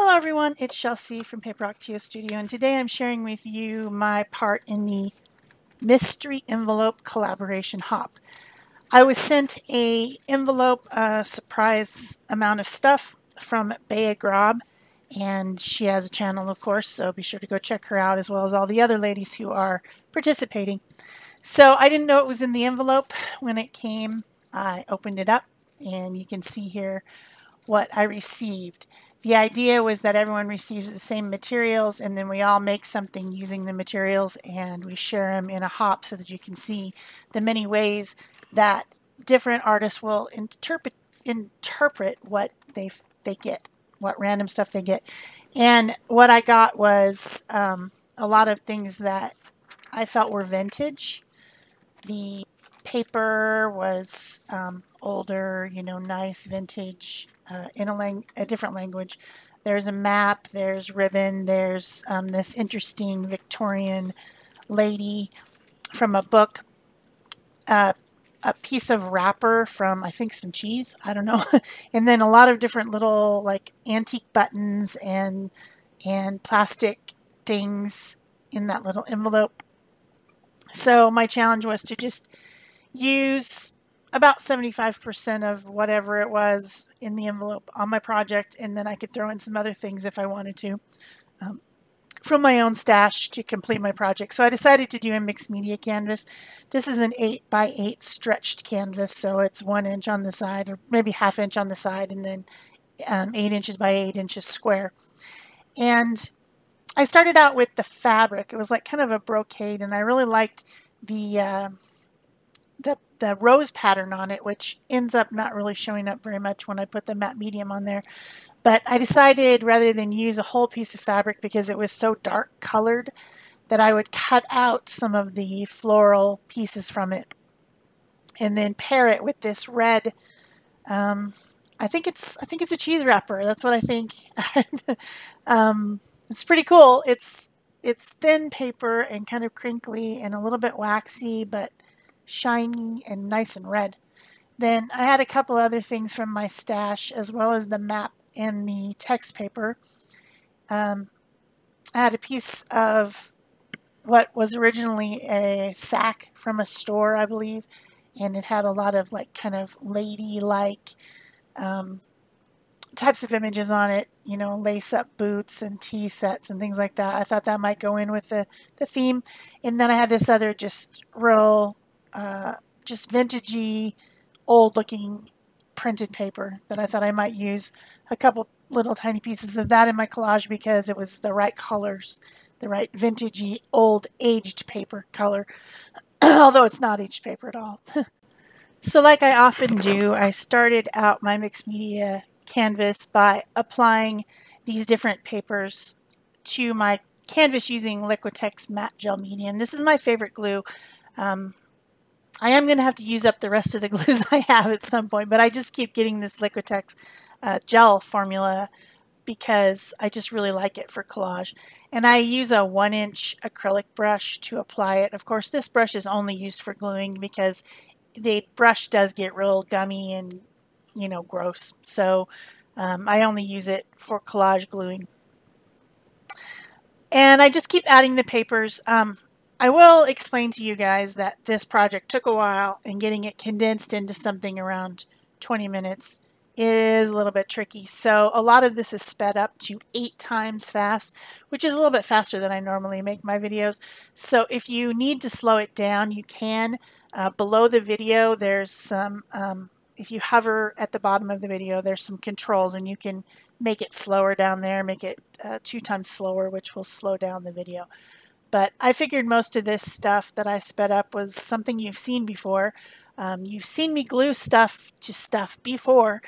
Hello everyone, it's Shel C from PaperOcotilloStudio, and today I'm sharing with you my part in the Mystery Envelope Collaboration Hop. I was sent a envelope, a surprise amount of stuff from Bea Grob, and she has a channel of course, so be sure to go check her out as well as all the other ladies who are participating. So I didn't know it was in the envelope when it came. I opened it up and you can see here what I received. The idea was that everyone receives the same materials and then we all make something using the materials and we share them in a hop so that you can see the many ways that different artists will interpret what they get, what random stuff they get. And what I got was a lot of things that I felt were vintage. The paper was older, nice vintage, in a different language. There's a map, there's ribbon, there's this interesting Victorian lady from a book, a piece of wrapper from, I think, some cheese, I don't know, and then a lot of different little like antique buttons and plastic things in that little envelope. So my challenge was to just use about 75% of whatever it was in the envelope on my project, and then I could throw in some other things if I wanted to from my own stash to complete my project. So I decided to do a mixed media canvas. This is an 8x8 stretched canvas, so it's 1 inch on the side or maybe ½ inch on the side, and then 8 inches by 8 inches square. And I started out with the fabric. It was like kind of a brocade, and I really liked the rose pattern on it, which ends up not really showing up very much when I put the matte medium on there. But I decided rather than use a whole piece of fabric because it was so dark colored that I would cut out some of the floral pieces from it and then pair it with this red, I think it's a cheese wrapper. That's what I think. It's pretty cool. It's thin paper and kind of crinkly and a little bit waxy, but shiny and nice and red. Then I had a couple other things from my stash as well as the map and the text paper. I had a piece of what was originally a sack from a store, I believe, and it had a lot of like kind of lady-like types of images on it, lace-up boots and tea sets and things like that. I thought that might go in with the theme. And then I had this other just real just vintagey, old-looking printed paper that I thought I might use a couple little tiny pieces of that in my collage because it was the right colors, the right vintagey, old, aged paper color, although it's not aged paper at all. So like I often do, I started out my mixed media canvas by applying these different papers to my canvas using Liquitex matte gel medium. This is my favorite glue. I am going to have to use up the rest of the glues I have at some point, but I just keep getting this Liquitex gel formula because I just really like it for collage. And I use a 1-inch acrylic brush to apply it. Of course, this brush is only used for gluing because the brush does get real gummy and, gross. So I only use it for collage gluing. And I just keep adding the papers. I will explain to you guys that this project took a while, and getting it condensed into something around 20 minutes is a little bit tricky. So a lot of this is sped up to 8 times fast, which is a little bit faster than I normally make my videos. So if you need to slow it down, you can. Below the video, there's some, if you hover at the bottom of the video, there's some controls, and you can make it slower down there, make it 2 times slower, which will slow down the video. But I figured most of this stuff that I sped up was something you've seen before. You've seen me glue stuff to stuff before.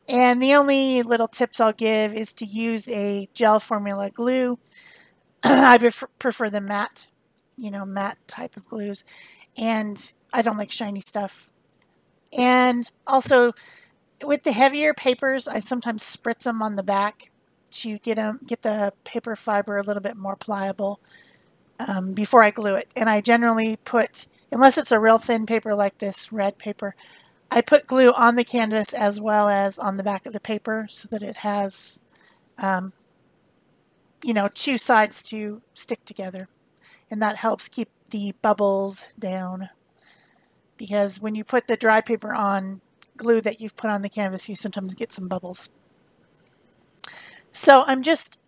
And the only little tips I'll give is to use a gel formula glue. I prefer the matte, matte type of glues. And I don't like shiny stuff. And also, with the heavier papers, I sometimes spritz them on the back to get the paper fiber a little bit more pliable before I glue it. And I generally put, unless it's a real thin paper like this red paper, I put glue on the canvas as well as on the back of the paper so that it has, you know, two sides to stick together. And that helps keep the bubbles down. Because when you put the dry paper on glue that you've put on the canvas, you sometimes get some bubbles. So I'm just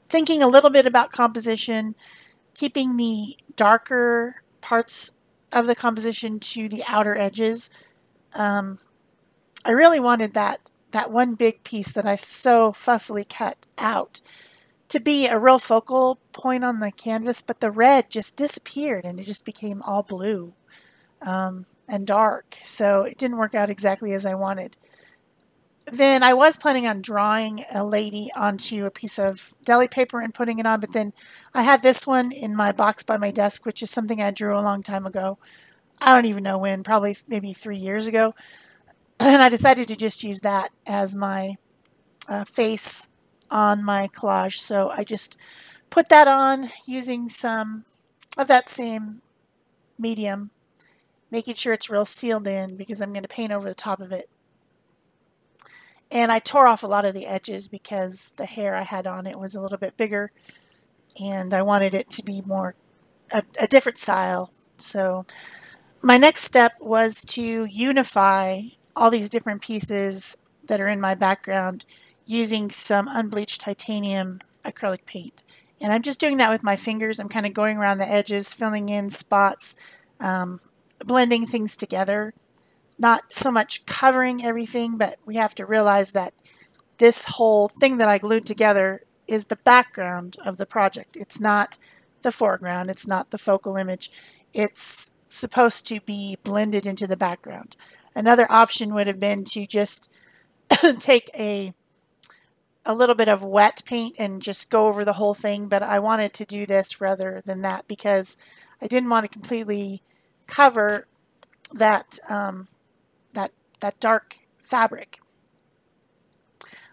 thinking a little bit about composition, keeping the darker parts of the composition to the outer edges. I really wanted that one big piece that I so fussily cut out to be a real focal point on the canvas, but the red just disappeared and it just became all blue and dark. So it didn't work out exactly as I wanted. Then I was planning on drawing a lady onto a piece of deli paper and putting it on, but then I had this one in my box by my desk, which is something I drew a long time ago. I don't even know when, probably maybe 3 years ago. And I decided to just use that as my face on my collage. So I just put that on using some of that same medium, making sure it's real sealed in because I'm going to paint over the top of it. And I tore off a lot of the edges because the hair I had on it was a little bit bigger and I wanted it to be more a different style. So my next step was to unify all these different pieces that are in my background using some unbleached titanium acrylic paint. And I'm just doing that with my fingers. I'm kind of going around the edges, filling in spots, blending things together. Not so much covering everything, but we have to realize that this whole thing that I glued together is the background of the project. It's not the foreground. It's not the focal image. It's supposed to be blended into the background. Another option would have been to just take a little bit of wet paint and just go over the whole thing, but I wanted to do this rather than that because I didn't want to completely cover that that dark fabric.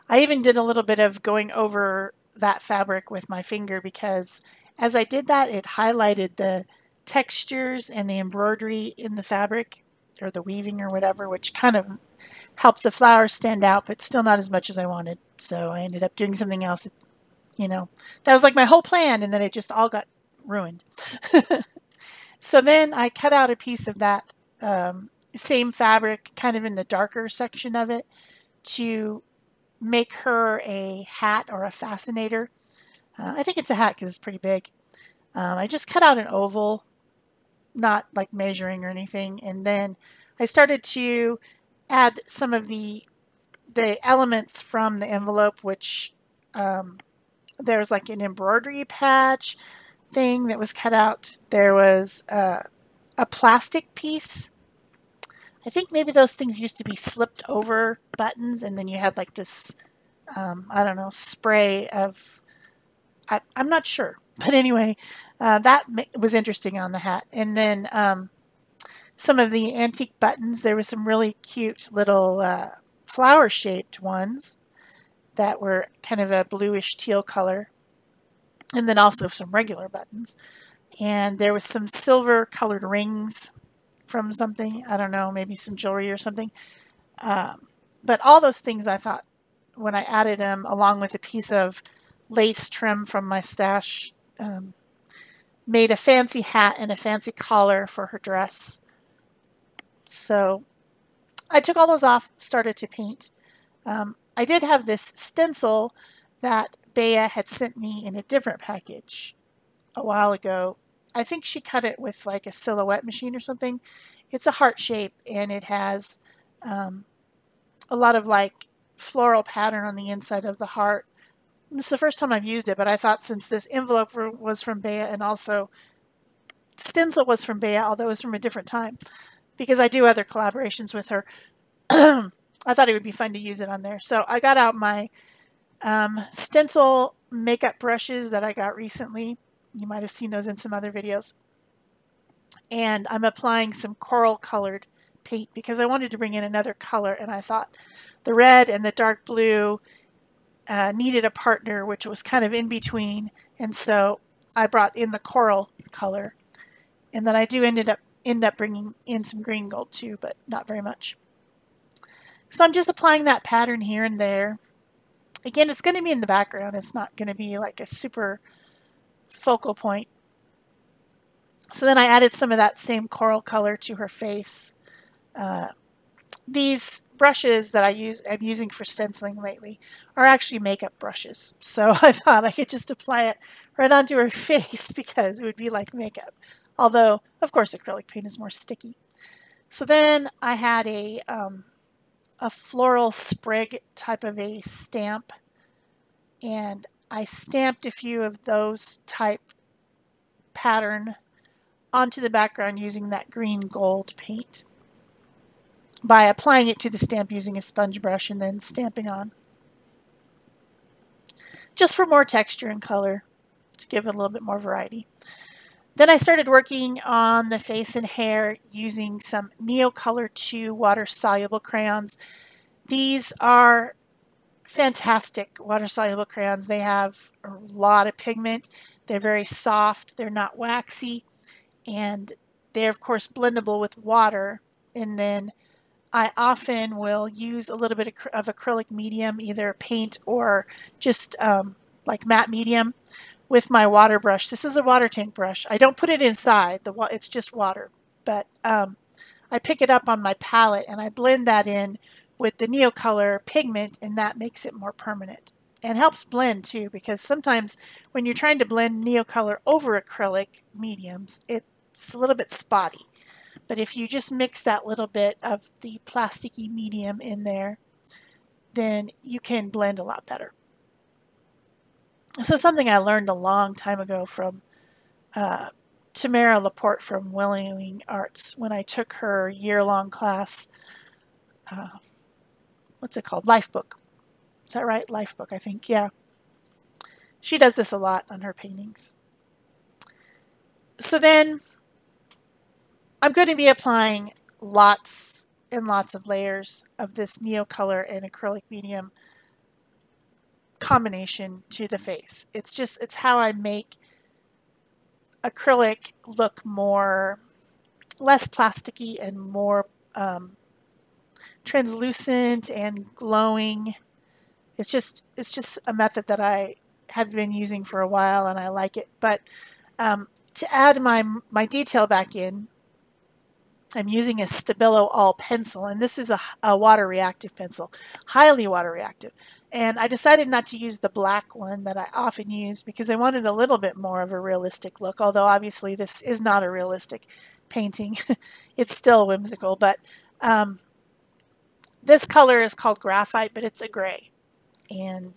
I even did a little bit of going over that fabric with my finger because as I did that, it highlighted the textures and the embroidery in the fabric or the weaving or whatever, which kind of helped the flowers stand out, but still not as much as I wanted. So I ended up doing something else. You know, that was like my whole plan, and then it just all got ruined. So then I cut out a piece of that same fabric, kind of in the darker section of it, to make her a hat or a fascinator. I think it's a hat because it's pretty big. I just cut out an oval, not like measuring or anything, and then I started to add some of the elements from the envelope, which there's like an embroidery patch thing that was cut out. There was a plastic piece. I think maybe those things used to be slipped over buttons, and then you had like this, I don't know, spray of, I'm not sure. But anyway, that was interesting on the hat. And then some of the antique buttons, there was some really cute little flower-shaped ones that were kind of a bluish teal color. And then also some regular buttons. And there was some silver-colored rings from something. I don't know, maybe some jewelry or something. But all those things I thought, when I added them, along with a piece of lace trim from my stash, made a fancy hat and a fancy collar for her dress. So I took all those off, started to paint. I did have this stencil that Bea had sent me in a different package a while ago. I think she cut it with like a silhouette machine or something. It's a heart shape and it has a lot of like floral pattern on the inside of the heart. This is the first time I've used it, but I thought since this envelope was from Bea and also the stencil was from Bea, although it was from a different time, because I do other collaborations with her, I thought it would be fun to use it on there. So I got out my stencil makeup brushes that I got recently. You might have seen those in some other videos. And I'm applying some coral colored paint because I wanted to bring in another color, and I thought the red and the dark blue needed a partner, which was kind of in between, and so I brought in the coral color. And then I ended up end up bringing in some green gold too, but not very much. So I'm just applying that pattern here and there. Again, it's going to be in the background. It's not going to be like a super focal point. So then I added some of that same coral color to her face. These brushes that I'm using for stenciling lately are actually makeup brushes. So I thought I could just apply it right onto her face because it would be like makeup. Although, of course, acrylic paint is more sticky. So then I had a floral sprig type of a stamp, and I stamped a few of those type pattern onto the background using that green gold paint by applying it to the stamp using a sponge brush and then stamping on. Just for more texture and color, to give it a little bit more variety. Then I started working on the face and hair using some Neocolor 2 water-soluble crayons. These are fantastic water-soluble crayons. They have a lot of pigment. They're very soft. They're not waxy. And they're, of course, blendable with water. And then I often will use a little bit of acrylic medium, either paint or just like matte medium, with my water brush. This is a water tank brush. I don't put it inside. It's just water. But I pick it up on my palette and I blend that in with the Neocolor pigment, and that makes it more permanent. And helps blend too, because sometimes when you're trying to blend Neocolor over acrylic mediums, it's a little bit spotty. But if you just mix that little bit of the plasticky medium in there, then you can blend a lot better. This is something I learned a long time ago from Tamara Laporte from Willowing Arts when I took her year-long class. What's it called? Life book. Is that right? Life book, I think. Yeah. She does this a lot on her paintings. So then I'm going to be applying lots and lots of layers of this Neocolor and acrylic medium combination to the face. It's how I make acrylic look less plasticky and more translucent and glowing. It's just a method that I have been using for a while and I like it. But to add my detail back in, I'm using a Stabilo All pencil, and this is a water reactive pencil, highly water reactive. And I decided not to use the black one that I often use because I wanted a little bit more of a realistic look, although obviously this is not a realistic painting. It's still whimsical, but this color is called graphite, but it's a gray. And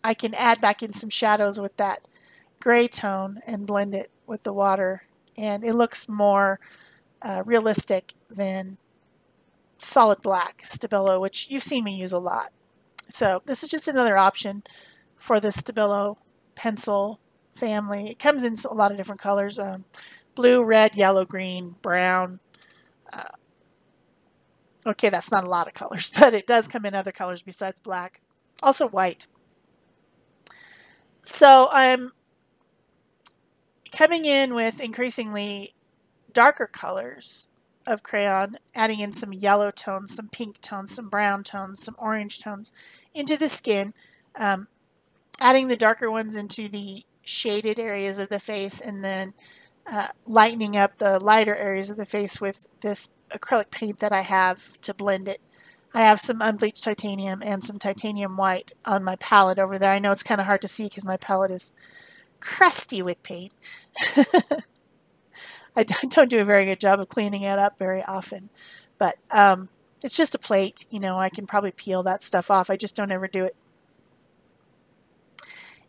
I can add back in some shadows with that gray tone and blend it with the water, and it looks more realistic than solid black Stabilo, which you've seen me use a lot. So this is just another option for the Stabilo pencil family. It comes in a lot of different colors, blue, red, yellow, green, brown. Okay, that's not a lot of colors, but it does come in other colors besides black. Also white. So I'm coming in with increasingly darker colors of crayon, adding in some yellow tones, some pink tones, some brown tones, some orange tones into the skin, adding the darker ones into the shaded areas of the face, and then lightening up the lighter areas of the face with this acrylic paint that I have to blend it. I have some unbleached titanium and some titanium white on my palette over there. I know it's kind of hard to see because my palette is crusty with paint. I don't do a very good job of cleaning it up very often, but it's just a plate. You know, I can probably peel that stuff off. I just don't ever do it.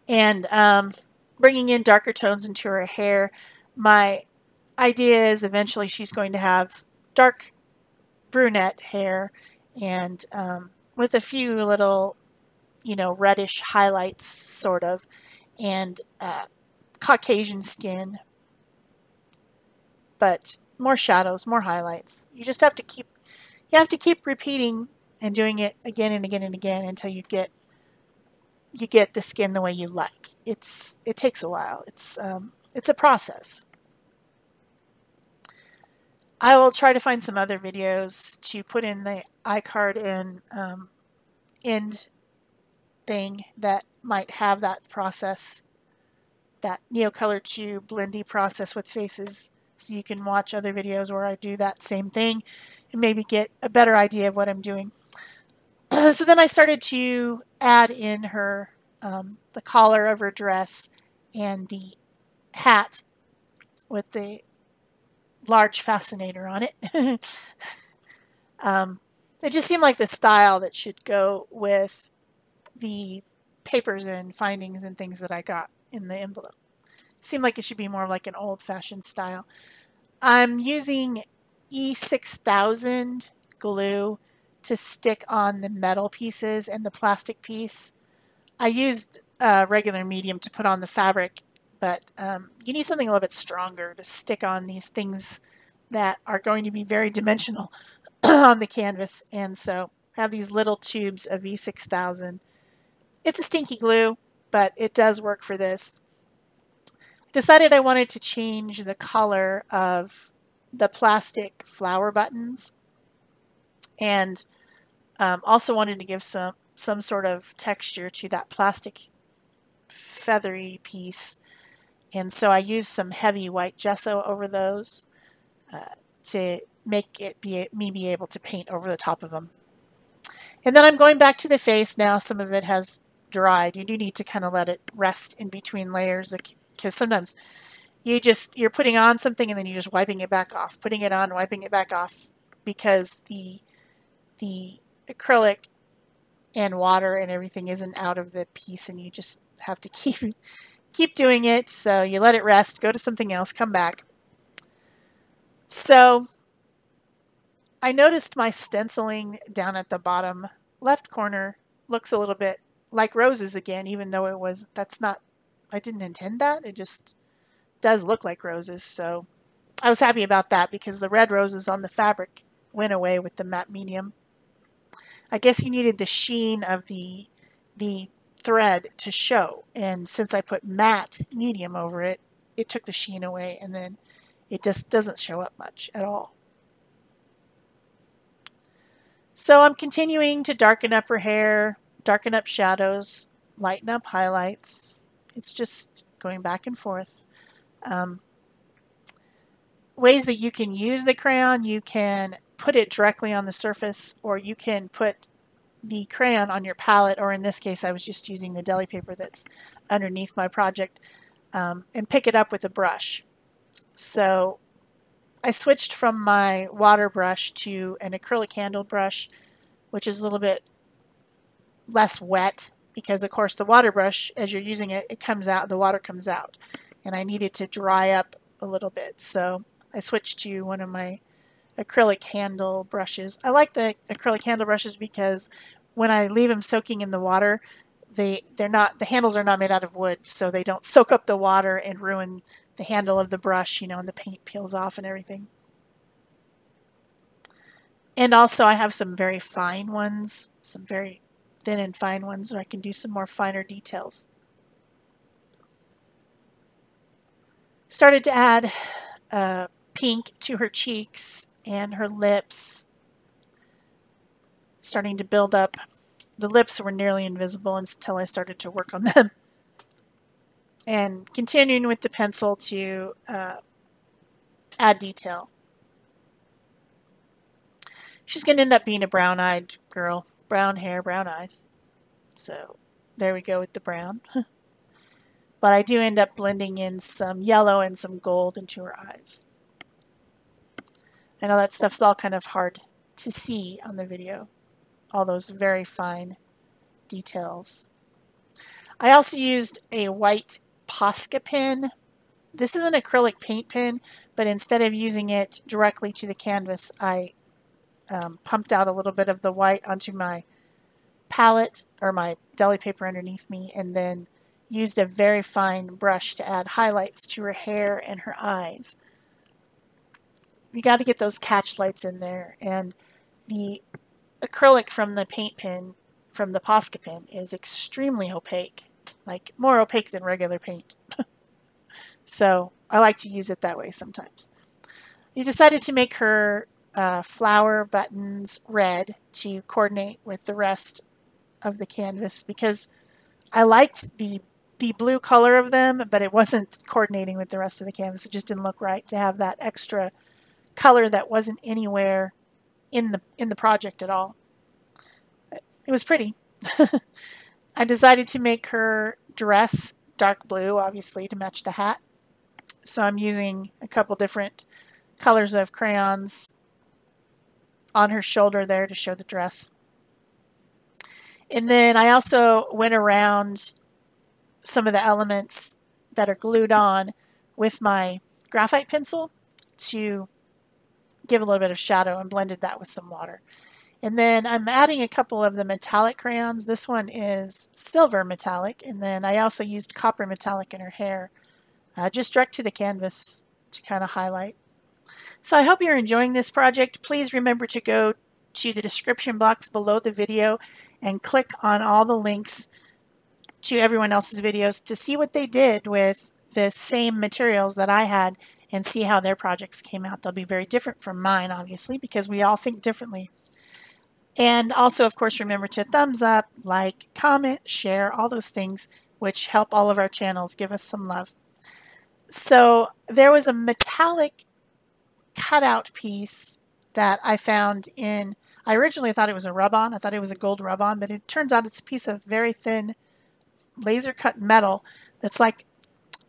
And bringing in darker tones into her hair. My idea is eventually she's going to have dark brunette hair and with a few little, you know, reddish highlights, sort of, and Caucasian skin, but more shadows, more highlights. You just have to keep repeating and doing it again and again and again until you get the skin the way you like. It takes a while. It's a process. I will try to find some other videos to put in the iCard and end thing that might have that process, that Neocolor to Blendy process with faces, so you can watch other videos where I do that same thing and maybe get a better idea of what I'm doing. So then I started to add in her the collar of her dress and the hat with the large fascinator on it. It just seemed like the style that should go with the papers and findings and things that I got in the envelope. It seemed like it should be more like an old-fashioned style. I'm using E6000 glue to stick on the metal pieces and the plastic piece. I used regular medium to put on the fabric, but you need something a little bit stronger to stick on these things that are going to be very dimensional on the canvas. And so I have these little tubes of E6000. It's a stinky glue, but it does work for this. Decided I wanted to change the color of the plastic flower buttons, and also wanted to give some sort of texture to that plastic feathery piece. And so I used some heavy white gesso over those to make it be able to paint over the top of them. And then I'm going back to the face now. Some of it has dried. You do need to kind of let it rest in between layers, because sometimes you're putting on something and then you're just wiping it back off, putting it on, wiping it back off, because the acrylic and water and everything isn't out of the piece, and you just have to keep doing it. So you let it rest, go to something else, come back. So I noticed my stenciling down at the bottom left corner looks a little bit like roses again, even though I didn't intend that. It just does look like roses. So I was happy about that, because the red roses on the fabric went away with the matte medium. I guess you needed the sheen of the thread to show, and since I put matte medium over it, it took the sheen away, and then it just doesn't show up much at all. So I'm continuing to darken up her hair, darken up shadows, lighten up highlights. It's just going back and forth. Ways that you can use the crayon: you can put it directly on the surface, or you can put the crayon on your palette, or in this case I was just using the deli paper that's underneath my project, and pick it up with a brush. So I switched from my water brush to an acrylic handled brush, which is a little bit less wet, because of course the water brush, as you're using it, it comes out, the water comes out, and I needed to dry up a little bit. So I switched to one of my acrylic handle brushes. I like the acrylic handle brushes because when I leave them soaking in the water, the handles are not made out of wood, so they don't soak up the water and ruin the handle of the brush, and the paint peels off and everything. And also I have some very fine ones, some very thin and fine ones, where I can do some more finer details. Started to add pink to her cheeks and her lips, starting to build up. The lips were nearly invisible until I started to work on them. And continuing with the pencil to add detail. She's going to end up being a brown-eyed girl. Brown hair, brown eyes. So there we go with the brown. But I do end up blending in some yellow and some gold into her eyes. I know that stuff's all kind of hard to see on the video, all those very fine details. I also used a white Posca pen. This is an acrylic paint pen, but instead of using it directly to the canvas, I pumped out a little bit of the white onto my palette, or my deli paper underneath me, and then used a very fine brush to add highlights to her hair and her eyes. You got to get those catch lights in there, and the acrylic from the paint pen, from the Posca pen, is extremely opaque, like more opaque than regular paint. So I like to use it that way sometimes. You decided to make her flower buttons red to coordinate with the rest of the canvas because I liked the blue color of them, but it wasn't coordinating with the rest of the canvas. It just didn't look right to have that extra color that wasn't anywhere in the project at all. But it was pretty. I decided to make her dress dark blue, obviously, to match the hat. So I'm using a couple different colors of crayons on her shoulder there to show the dress. And then I also went around some of the elements that are glued on with my graphite pencil to give a little bit of shadow and blended that with some water. And then I'm adding a couple of the metallic crayons. This one is silver metallic, and then I also used copper metallic in her hair, just direct to the canvas to kind of highlight. So I hope you're enjoying this project. Please remember to go to the description box below the video and click on all the links to everyone else's videos to see what they did with the same materials that I had and see how their projects came out. They'll be very different from mine, obviously, because we all think differently. And also, of course, remember to thumbs up, like, comment, share, all those things which help all of our channels. Give us some love. So there was a metallic cutout piece that I found in, I originally thought it was a rub-on. I thought it was a gold rub-on, but it turns out it's a piece of very thin laser cut metal that's like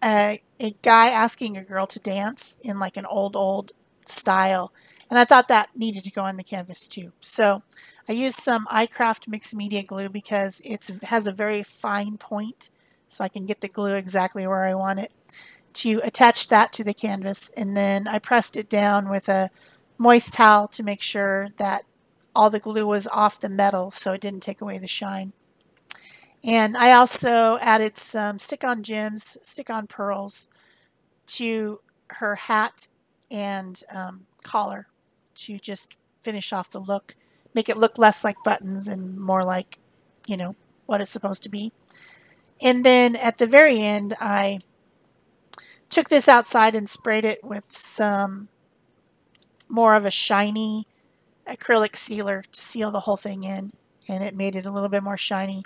a guy asking a girl to dance in like an old style. And I thought that needed to go on the canvas too. So I used some iCraft mixed media glue because it has a very fine point, so I can get the glue exactly where I want it, to attach that to the canvas. And then I pressed it down with a moist towel to make sure that all the glue was off the metal so it didn't take away the shine. And I also added some stick-on gems, stick-on pearls to her hat and collar to just finish off the look, make it look less like buttons and more like, you know, what it's supposed to be. And then at the very end, I took this outside and sprayed it with some more of a shiny acrylic sealer to seal the whole thing in, and it made it a little bit more shiny.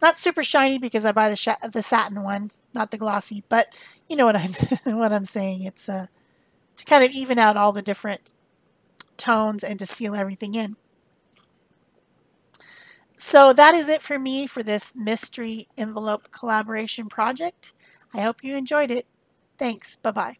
Not super shiny because I buy the satin one, not the glossy, but you know what I'm what I'm saying. It's to kind of even out all the different tones and to seal everything in. So that is it for me for this mystery envelope collaboration project. I hope you enjoyed it. Thanks. Bye-bye.